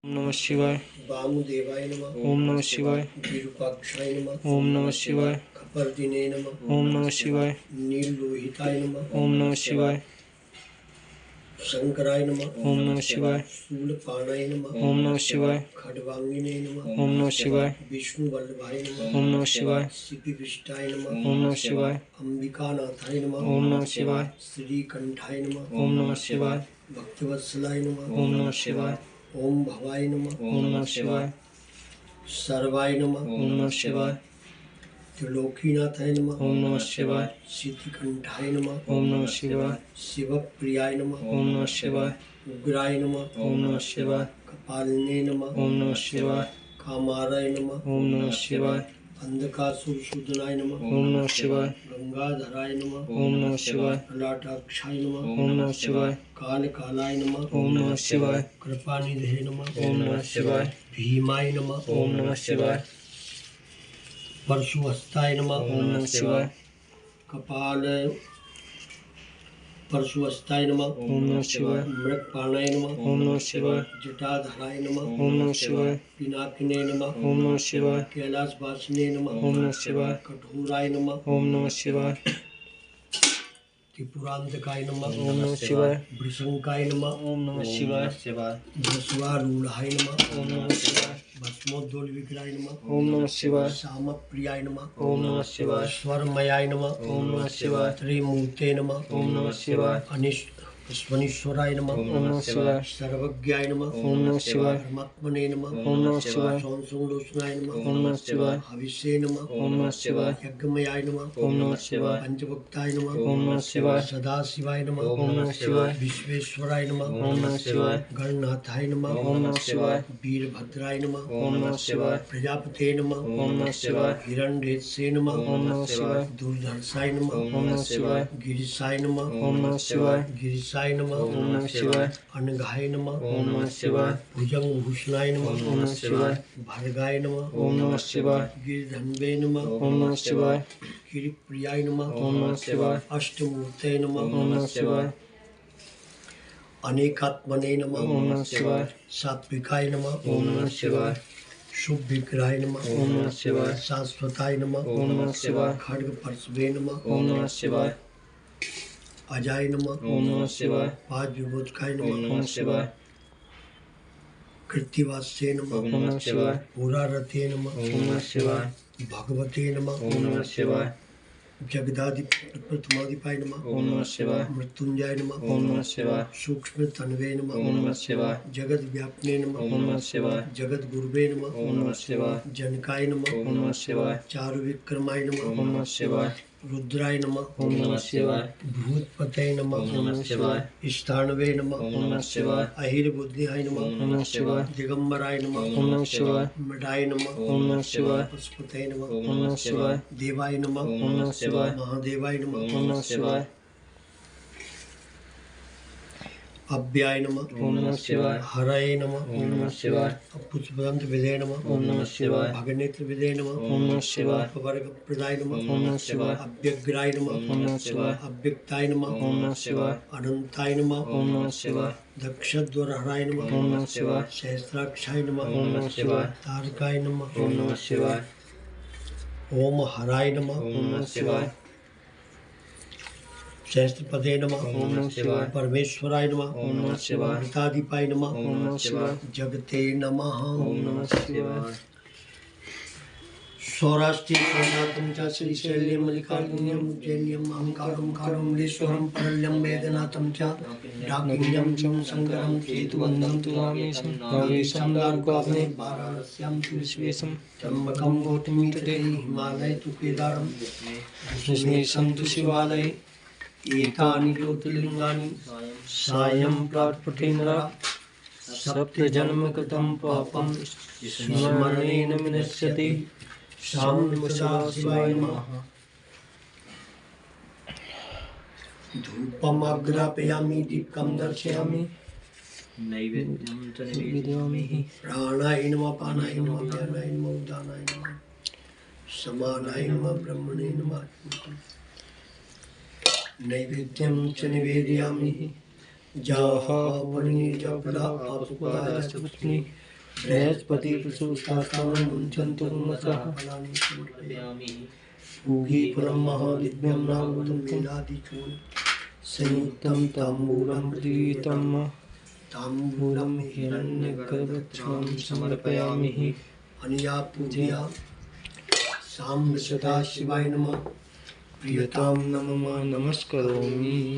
ओम नमः शिवाय। वामुदेवाय नमः। ओम नमः शिवाय। विरूपाक्षाय नमः। ओम नमः शिवाय। खपर्दिने नमः। ओम नमः शिवाय। नीललोहिताय नमः। ओम नमः शिवाय। शंकराय नमः। ओम नमः शिवाय। शूलपाणाय नमः। ओम नमः शिवाय। खड्वांगिने नमः। ओम नमः शिवाय। विष्णुवल्लभाय नमः। ओम नमः शिवाय। सिद्धिविष्टाय नमः। ओम नमः शिवाय। अंबिकानाथाय नमः। ओम नमः शिवाय। श्रीकंठाय नमः। ओम नमः शिवाय। भक्तवत्सलाय नमः। ओम नमः शिवाय। ओम भवाय नमः। ओम नमः शिवाय। सर्वाय नमः। ओम नमः शिवाय। त्रिलोकीनाथाय नमः। ओम नमः शिवाय। सिद्धिकंठाय नमः। ओम नमः शिवाय। शिवप्रियाय नमः। ओम नमः शिवाय। उग्राय नमः। ओम नमः शिवाय। कपालिने नमः। ओम नमः शिवाय। कामाराय नमः। ओम नमः शिवाय। अंधकासुरसूदनाय नमः। ओम नमः शिवाय। गंगाधराय नमः। ओम नमः शिवाय। ललाटाक्षाय नमः। ओम नमः शिवाय। कालकालाय नमः। ओम नमः शिवाय। कृपानिधे नमः। ओम नमः शिवाय। भीमाय नमः। ओम नमः शिवाय। परशुहस्ताय नमः। ओम नमः शिवाय। कपाल परशुहस्ताय नमः। ओम नमः शिवाय। मृगपाणाय नमः। ओम नमः शिवाय। जटाधराय नमः। ओम नमः शिवाय। पिनाकिने नमः। ओम नमः शिवाय। कैलासवासिने नमः। ओम नमः शिवाय। कठोराय नमः। ओम नमः शिवाय। त्रिपुरांतकाय नमः। ओम नमः शिवाय। वृषंकाय नमः। ओम नमः शिवाय। वृषवारूढ़ाय नमः। ओम नमः शिवाय। भस्मोद्दोल विग्रहाय नमः। ओम नमः शिवाय। सामप्रियाय नमः। ओम नमः शिवाय। स्वरमयाय नमः। ओम नमः शिवाय। त्रिमूर्ते नमः। ओम नमः शिवाय। स्वनीश्वराय नमः। ओम नमः शिवाय। सर्वज्ञाय नमः। ओम नमः शिवाय। परमात्मने नमः। ओम नमः शिवाय। संसंलोचनाय नमः। ओम नमः शिवाय। हविष्ये नमः। ओम नमः शिवाय। यज्ञमयाय नमः। ओम नमः शिवाय। पंचभक्ताय नमः। ओम नमः शिवाय। सदाशिवाय नमः। ओम नमः शिवाय। विश्वेश्वराय नमः। ओम नमः शिवाय। गणनाथाय नमः। ओम नमः शिवाय। वीरभद्राय नमः। ओम नमः शिवाय। प्रजापते नमः। ओम नमः शिवाय। हिरण्येश्वे नमः। ओम नमः शिवाय। दुर्धर्षाय नमः। ओम नमः शिवाय। गिरिशाय नमः। ओम नमः शिवाय। गिरिशाय नमः। ओम नमः शिवाय। अनघाय नमः। ओम नमः शिवाय। भुजंगभूषणाय नमः। ओम नमः शिवाय। भर्गाय नमः। ओम नमः शिवाय। गिरिधन्वे नमः। ओम नमः शिवाय। गिरिप्रियाय नमः। ओम नमः शिवाय। अष्टमूर्तये नमः। ओम नमः शिवाय। अनेकात्मने नमः। ओम नमः शिवाय। सात्विकाय नमः। ओम नमः शिवाय। शुभ विग्रहाय नमः। ओम नमः शिवाय। शाश्वताय नमः। ओम नमः शिवाय। खड्ग परशवे नमः। ओम नमः शिवाय। अजाय नमः। ओम नमः शिवाय। पाद विभूतकाय ओम नमः। नमः शिवाय। कृत्तिवास्ये ओम नमः। नमः शिवाय। पुरारते नमः। ओम नमः शिवाय। भगवते नमः। ओम नमः शिवाय। जगदादि प्रथमादिपाय नमः। ओम नमः शिवाय। मृत्युंजय नमः। ओम नमः शिवाय। सूक्ष्म तन्वे नमः। ओम नमः शिवाय। जगद व्यापने नमः। ओम नमः शिवाय। जगद गुरुवे नमः। ओम नमः शिवाय। जनकाय नमः। ओम नमः शिवाय। चारु विक्रमाय नमः। ओम नमः शिवाय। रुद्राय नमः। ओम नमः शिवाय। भूतपतये नमः। ओम नमः शिवाय। स्थाणवे नमः। ओम नमः शिवाय। अहिर्बुद्धिहाय ओम नमः। नमः शिवाय। दिगंबराय नमः। ओम नमः शिवाय। मृडाय नमः। ओम नमः शिवाय। पशुपतये नमः। ओम नमः शिवाय। देवाय नमः। ओम नमः शिवाय। महादेवाय नमः। ओम नमः शिवाय। अव्याय नमः। ओम नमः शिवाय। हरये नमः। ओम नमः शिवाय। पुष्पदंत विदे नमः। ओम नमः शिवाय। भगनेत्र विदे नमः। ओम नमः शिवाय। वर्ग प्रदाय नमः। ओम नमः शिवाय। अव्यग्राय नमः। ओम नमः शिवाय। अव्यक्ताय नमः। ओम नमः शिवाय। अनंताय नमः। ओम नमः शिवाय। दक्षद्वरहराय नमः। ओम नमः शिवाय। सहस्राक्षाय नमः। ओम नमः शिवाय। तारकाय नमः। ओम नमः शिवाय। ओम हराय नमः। ओम नमः शिवाय। सहस्त्रपदे नमः। ओम नमः शिवाय। परमेश्वराय नमः। ओम नमः शिवाय। वृतादिपाय नमः। ओम नमः शिवाय। जगते नमः। ओम नमः शिवाय। सौराष्ट्रीय सोमनाथं च श्रीशैल्यं मल्लिकार्जुनीयं उज्जैन्यं अहंकारं कारुण्येश्वरं परल्यं वेदनाथं च डाकिन्यं च शंकरं केतुवन्दं तु रामेशं योगेशं द्वारकावने वाराणस्यां तु विश्वेशं त्र्यम्बकं गौतमी तटे हिमालय तु केदारं विष्णुशं तु शिवालये एतानि ज्योतिर्लिङ्गानि सायं प्रार्थपते नरः सप्तजन्मकृतं पापं स्मरणेन विनश्यति। शाम शिवाय नमः। धूपम् अग्रापयामि दीपकं दर्शयामि नैवेद्यं च निवेदयामि। प्राणाय नमः पानाय नमः व्यानाय नमः उदानाय नमः समानाय नमः ब्रह्मणे नमः नैवेद्यं च निवेदयामि। जाहा परिणीजपदा पापुपदा च पुष्णि बृहस्पति प्रसूतात्मानं मुञ्चन्तु मनसः फलानि समर्पयामि पूगीफलं महादिव्यं नागवतं वेदादिचूर्णं संयुक्तं ताम्बूलं प्रदीतं ताम्बूलं हिरण्यगर्भं समर्पयामि अनया पूजया साम्ब सदा शिवाय नमः प्रियतां नमः नमस्करोमि।